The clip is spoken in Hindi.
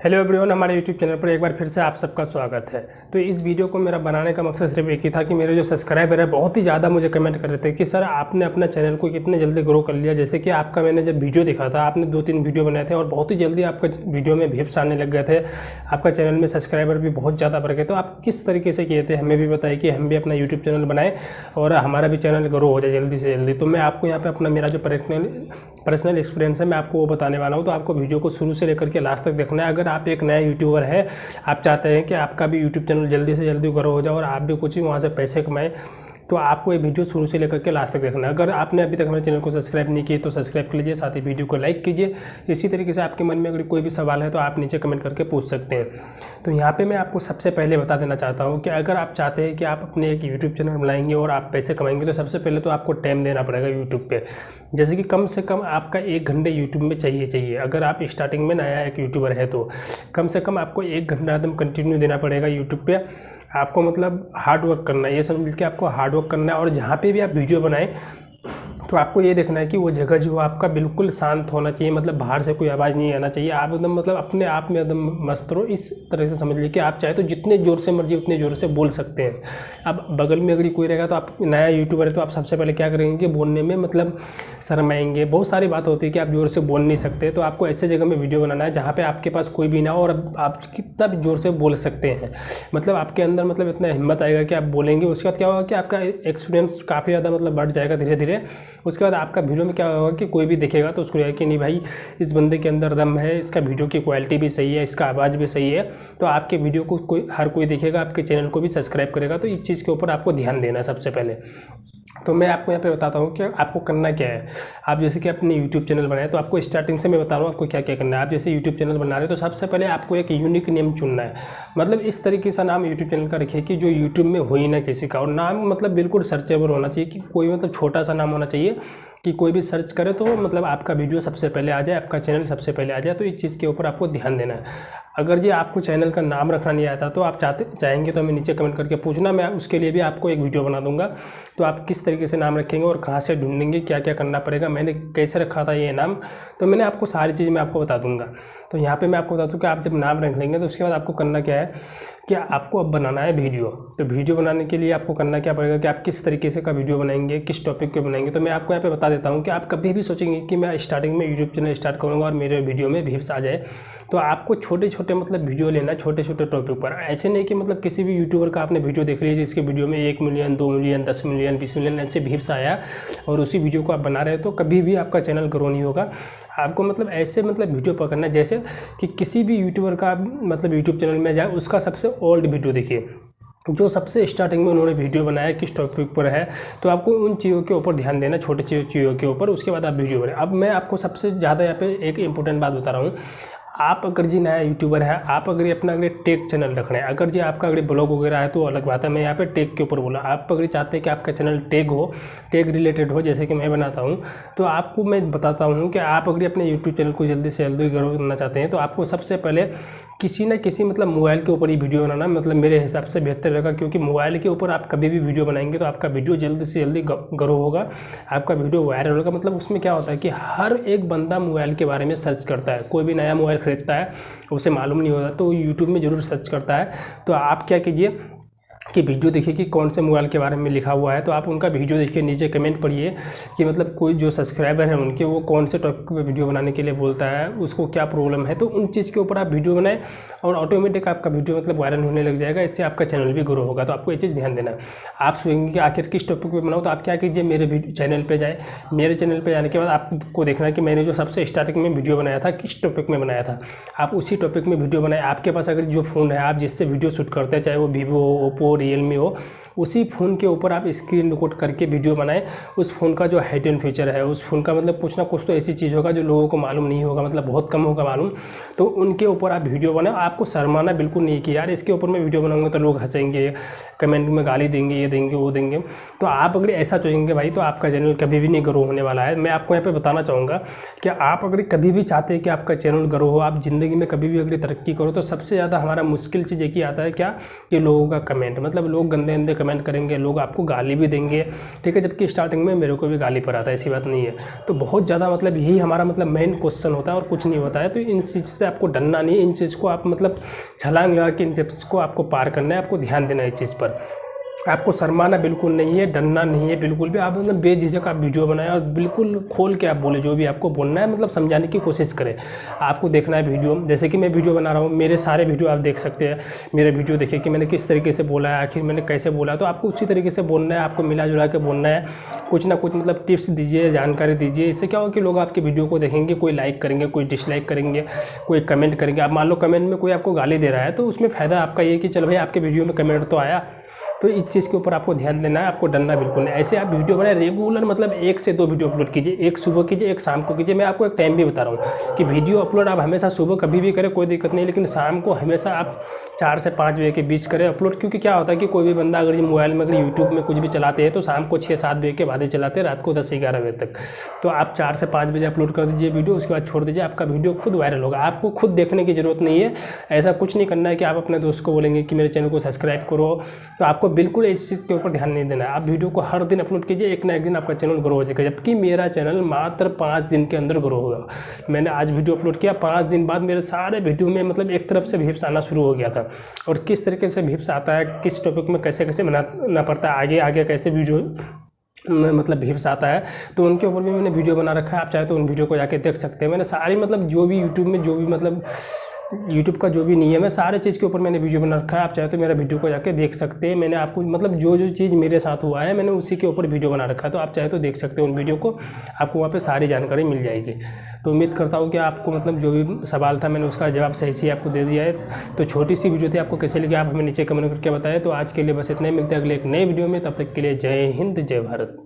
हेलो एवरीवन, हमारे यूट्यूब चैनल पर एक बार फिर से आप सबका स्वागत है। तो इस वीडियो को मेरा बनाने का मकसद सिर्फ एक ही था कि मेरे जो सब्सक्राइबर है बहुत ही ज़्यादा मुझे कमेंट कर रहे थे कि सर आपने अपना चैनल को कितने जल्दी ग्रो कर लिया। जैसे कि आपका मैंने जब वीडियो देखा था, आपने 2-3 वीडियो बनाए थे और बहुत ही जल्दी आपका वीडियो में व्यूज़ आने लग गए थे, आपका चैनल में सब्सक्राइबर भी बहुत ज़्यादा बढ़ गए। तो आप किस तरीके से किए थे हमें भी बताइए कि हम भी अपना यूट्यूब चैनल बनाएं और हमारा भी चैनल ग्रो हो जाए जल्दी से जल्दी। तो मैं आपको यहाँ पर अपना मेरा जो पर्सनल एक्सपीरियंस है मैं आपको वो बताने वाला हूँ। तो आपको वीडियो को शुरू से लेकर के लास्ट तक देखना है। अगर आप एक नया यूट्यूबर है, आप चाहते हैं कि आपका भी यूट्यूब चैनल जल्दी से जल्दी ग्रो हो जाए और आप भी कुछ वहाँ से पैसे कमाएं, तो आपको ये वीडियो शुरू से लेकर के लास्ट तक देखना है। अगर आपने अभी तक हमारे चैनल को सब्सक्राइब नहीं किया तो सब्सक्राइब कर लीजिए, साथ ही वीडियो को लाइक कीजिए। इसी तरीके से आपके मन में अगर कोई भी सवाल है तो आप नीचे कमेंट करके पूछ सकते हैं। तो यहाँ पे मैं आपको सबसे पहले बता देना चाहता हूँ कि अगर आप चाहते हैं कि आप अपने एक यूट्यूब चैनल बनाएंगे और आप पैसे कमाएंगे, तो सबसे पहले तो आपको टाइम देना पड़ेगा यूट्यूब पे। जैसे कि कम से कम आपका 1 घंटे यूट्यूब में चाहिए। अगर आप स्टार्टिंग में नया एक यूट्यूबर है तो कम से कम आपको 1 घंटा एकदम कंटिन्यू देना पड़ेगा यूट्यूब पे। आपको मतलब हार्ड वर्क करना है, ये समझ के आपको हार्ड वर्क करना है। और जहाँ पे भी आप वीडियो बनाएं तो आपको ये देखना है कि वो जगह जो आपका बिल्कुल शांत होना चाहिए, मतलब बाहर से कोई आवाज़ नहीं आना चाहिए। आप एकदम मतलब अपने आप में एकदम मस्त रहो। इस तरह से समझ लीजिए कि आप चाहे तो जितने ज़ोर से मर्जी उतने ज़ोर से बोल सकते हैं। अब बगल में अगर कोई रहेगा तो आप नया यूट्यूबर है तो आप सबसे पहले क्या करेंगे कि बोलने में मतलब शर्माएंगे। बहुत सारी बात होती है कि आप ज़ोर से बोल नहीं सकते, तो आपको ऐसे जगह में वीडियो बनाना है जहाँ पर आपके पास कोई भी ना हो और आप कितना भी ज़ोर से बोल सकते हैं। मतलब आपके अंदर मतलब इतना हिम्मत आएगा कि आप बोलेंगे। उसके बाद क्या होगा कि आपका एक्सपीरियंस काफ़ी ज़्यादा मतलब बढ़ जाएगा धीरे धीरे। उसके बाद आपका वीडियो में क्या होगा कि कोई भी देखेगा तो उसको लगेगा कि नहीं भाई, इस बंदे के अंदर दम है, इसका वीडियो की क्वालिटी भी सही है, इसका आवाज़ भी सही है। तो आपके वीडियो को हर कोई देखेगा, आपके चैनल को भी सब्सक्राइब करेगा। तो इस चीज़ के ऊपर आपको ध्यान देना है सबसे पहले। तो मैं आपको यहाँ पे बताता हूँ कि आपको करना क्या है। आप जैसे कि अपने यूट्यूब चैनल बनाए तो आपको स्टार्टिंग से मैं बता रहा हूँ आपको क्या क्या करना है। आप जैसे यूट्यूब चैनल बना रहे हो तो सबसे पहले आपको एक यूनिक नेम चुनना है। मतलब इस तरीके से नाम यूट्यूब चैनल का रखिए कि जो यूट्यूब में हो ही ना किसी का, और नाम मतलब बिल्कुल सर्चेबल होना चाहिए कि कोई मतलब छोटा सा नाम होना चाहिए कि कोई भी सर्च करे तो मतलब आपका वीडियो सबसे पहले आ जाए, आपका चैनल सबसे पहले आ जाए। तो इस चीज़ के ऊपर आपको ध्यान देना है। अगर जी आपको चैनल का नाम रखना नहीं आता तो आप चाहेंगे तो हमें नीचे कमेंट करके पूछना, मैं उसके लिए भी आपको एक वीडियो बना दूंगा। तो आप किस तरीके से नाम रखेंगे और कहाँ से ढूंढेंगे, क्या क्या करना पड़ेगा, मैंने कैसे रखा था ये नाम, तो मैंने आपको सारी चीज़ मैं आपको बता दूंगा। तो यहाँ पे मैं आपको बता दूँ कि आप जब नाम रख लेंगे तो उसके बाद आपको करना क्या है कि आपको अब बनाना है वीडियो। तो वीडियो बनाने के लिए आपको करना क्या पड़ेगा कि आप किस तरीके से का वीडियो बनाएंगे, किस टॉपिक पे बनाएंगे। तो मैं आपको यहाँ पे बता देता हूँ कि आप कभी भी सोचेंगे कि मैं स्टार्टिंग में यूट्यूब चैनल स्टार्ट करूँगा और मेरे वीडियो में व्यूज़ आ जाए, तो आपको छोटे छोटे मतलब वीडियो लेना, छोटे छोटे टॉपिक पर। ऐसे नहीं कि मतलब किसी भी यूट्यूबर का आपने वीडियो देख लीजिए जिसके वीडियो में 1 मिलियन 2 मिलियन 10 मिलियन 20 मिलियन ऐसे व्यूज़ आया और उसी वीडियो को आप बना रहे हो, तो कभी भी आपका चैनल ग्रो नहीं होगा। आपको मतलब ऐसे मतलब वीडियो पकड़ना है जैसे कि किसी भी यूट्यूबर का मतलब यूट्यूब चैनल में जाए, उसका सबसे ओल्ड वीडियो देखिए, जो सबसे स्टार्टिंग में उन्होंने वीडियो बनाया किस टॉपिक पर है। तो आपको उन चीज़ों के ऊपर ध्यान देना, छोटे चीज़ों के ऊपर। उसके बाद आप वीडियो बनाए। अब मैं आपको सबसे ज़्यादा यहाँ पे एक इंपॉर्टेंट बात बता रहा हूँ। आप अगर जी नया यूट्यूबर है, आप अगर अपना अगर टेक चैनल रखना है, अगर जी आपका अगर ब्लॉग वगैरह है तो अलग बात है, मैं यहाँ पे टेक के ऊपर बोला। आप अगर चाहते हैं कि आपका चैनल टेक हो, टेक रिलेटेड हो, जैसे कि मैं बनाता हूँ, तो आपको मैं बताता हूँ कि आप अगर अपने यूट्यूब चैनल को जल्दी से जल्दी ग्रो करना चाहते हैं तो आपको सबसे पहले किसी न किसी मतलब मोबाइल के ऊपर ही वीडियो बनाना मतलब मेरे हिसाब से बेहतर रहेगा। क्योंकि मोबाइल के ऊपर आप कभी भी वीडियो बनाएंगे तो आपका वीडियो जल्दी से जल्दी ग्रो होगा, आपका वीडियो वायरल होगा। मतलब उसमें क्या होता है कि हर एक बंदा मोबाइल के बारे में सर्च करता है। कोई भी नया मोबाइल खरीदता है, उसे मालूम नहीं होता तो यूट्यूब में ज़रूर सर्च करता है। तो आप क्या कीजिए कि वीडियो देखिए कि कौन से मोबाइल के बारे में लिखा हुआ है, तो आप उनका वीडियो देखिए, नीचे कमेंट पढ़िए कि मतलब कोई जो सब्सक्राइबर है उनके वो कौन से टॉपिक पे वीडियो बनाने के लिए बोलता है, उसको क्या प्रॉब्लम है। तो उन चीज़ के ऊपर आप वीडियो बनाएं और ऑटोमेटिक आपका वीडियो मतलब वायरल होने लग जाएगा। इससे आपका चैनल भी ग्रो होगा। तो आपको ये चीज़ ध्यान देना है। आप सोचेंगे कि आखिर किस टॉपिक पर बनाओ, तो आप क्या कीजिए, मेरे चैनल पर जाए। मेरे चैनल पर जाने के बाद आपको देखना है कि मैंने जो सबसे स्टार्टिंग में वीडियो बनाया था किस टॉपिक में बनाया था, आप उसी टॉपिक में वीडियो बनाए। आपके पास अगर जो फ़ोन है आप जिससे वीडियो शूट करते हैं, चाहे वो वीवो हो, ओप्पो, रियलमी हो, उसी फ़ोन के ऊपर आप स्क्रीन रिकॉर्ड करके वीडियो बनाएं। उस फ़ोन का जो हिडन फीचर है, उस फ़ोन का मतलब कुछ ना कुछ तो ऐसी चीज़ होगा जो लोगों को मालूम नहीं होगा, मतलब बहुत कम होगा मालूम। तो उनके ऊपर आप वीडियो बनाएं। आपको शर्माना बिल्कुल नहीं कि यार इसके ऊपर मैं वीडियो बनाऊंगा तो लोग हंसेंगे, कमेंट में गाली देंगे, ये देंगे वो देंगे। तो आप अगर ऐसा सोचेंगे भाई तो आपका चैनल कभी भी नहीं ग्रो होने वाला है। मैं आपको यहाँ पे बताना चाहूँगा कि आप अगर कभी भी चाहते हैं कि आपका चैनल ग्रो हो, आप ज़िंदगी में कभी भी अगर तरक्की करो, तो सबसे ज़्यादा हमारा मुश्किल चीज़ एक ही आता है क्या, कि लोगों का कमेंट। मतलब लोग गंदे गंदे कमेंट करेंगे, लोग आपको गाली भी देंगे, ठीक है, जबकि स्टार्टिंग में मेरे को भी गाली पर आता है, ऐसी बात नहीं है। तो बहुत ज़्यादा मतलब यही हमारा मतलब मेन क्वेश्चन होता है और कुछ नहीं होता है। तो इन चीज़ से आपको डरना नहीं है, इन चीज़ को आप मतलब छलांग लगा के इन चीज़ को आपको पार करना है, आपको ध्यान देना है इस चीज़ पर। आपको शर्माना बिल्कुल नहीं है, डरना नहीं है बिल्कुल भी। आप मतलब बेझिझक आप वीडियो बनाएं और बिल्कुल खोल के आप बोले, जो भी आपको बोलना है मतलब समझाने की कोशिश करें। आपको देखना है वीडियो, जैसे कि मैं वीडियो बना रहा हूँ, मेरे सारे वीडियो आप देख सकते हैं। मेरे वीडियो देखिए कि मैंने किस तरीके से बोला है, आखिर मैंने कैसे बोला, तो आपको उसी तरीके से बोलना है, आपको मिला जुला के बोलना है। कुछ ना कुछ मतलब टिप्स दीजिए, जानकारी दीजिए। इससे क्या होगा कि लोग आपके वीडियो को देखेंगे, कोई लाइक करेंगे, कोई डिसलाइक करेंगे, कोई कमेंट करेंगे। आप मान लो कमेंट में कोई आपको गाली दे रहा है, तो उसमें फ़ायदा आपका ये कि चलो भाई आपके वीडियो में कमेंट तो आया। तो इस चीज़ के ऊपर आपको ध्यान देना है, आपको डरना बिल्कुल नहीं। ऐसे आप वीडियो बनाए रेगुलर, मतलब 1 से 2 वीडियो अपलोड कीजिए, एक सुबह कीजिए, एक शाम को कीजिए। मैं आपको एक टाइम भी बता रहा हूँ कि वीडियो अपलोड आप हमेशा सुबह कभी भी करें, कोई दिक्कत नहीं, लेकिन शाम को हमेशा आप 4 से 5 बजे के बीच करें अपलोड। क्योंकि क्या होता है कि कोई भी बंदा अगर मोबाइल में अगर यूट्यूब में कुछ भी चलाते हैं तो शाम को 6-7 बजे के बाद ही चलाते हैं, रात को 10 से 11 बजे तक। तो आप 4 से 5 बजे अपलोड कर दीजिए वीडियो, उसके बाद छोड़ दीजिए, आपका वीडियो खुद वायरल होगा। आपको खुद देखने की ज़रूरत नहीं है, ऐसा कुछ नहीं करना है कि आप अपने दोस्त को बोलेंगे कि मेरे चैनल को सब्सक्राइब करो। तो आपको बिल्कुल इस चीज़ के ऊपर ध्यान नहीं देना है। आप वीडियो को हर दिन अपलोड कीजिए, एक ना एक दिन आपका चैनल ग्रो हो जाएगा। जबकि मेरा चैनल मात्र 5 दिन के अंदर ग्रो होगा। मैंने आज वीडियो अपलोड किया, 5 दिन बाद मेरे सारे वीडियो में मतलब एक तरफ से व्यूज़ आना शुरू हो गया था। और किस तरीके से व्यूज़ आता है, किस टॉपिक में कैसे कैसे बनाना पड़ता है, आगे आगे कैसे वीडियो मतलब व्यूज़ आता है, तो उनके ऊपर भी मैंने वीडियो बना रखा है। आप चाहे तो उन वीडियो को जाके देख सकते हैं। मैंने सारी मतलब जो भी यूट्यूब में जो भी मतलब यूट्यूब का जो भी नियम है, सारे चीज़ के ऊपर मैंने वीडियो बना रखा है। आप चाहे तो मेरा वीडियो को जाके देख सकते हैं। मैंने आपको मतलब जो जो चीज़ मेरे साथ हुआ है मैंने उसी के ऊपर वीडियो बना रखा है। तो आप चाहे तो देख सकते हो उन वीडियो को, आपको वहाँ पे सारी जानकारी मिल जाएगी। तो उम्मीद करता हूँ कि आपको मतलब जो भी सवाल था मैंने उसका जवाब सही से आपको दे दिया है। तो छोटी सी वीडियो थी, आपको कैसे लगी आप हमें नीचे कमेंट करके बताएं। तो आज के लिए बस इतना ही, मिलते हैं अगले एक नए वीडियो में। तब तक के लिए जय हिंद, जय भारत।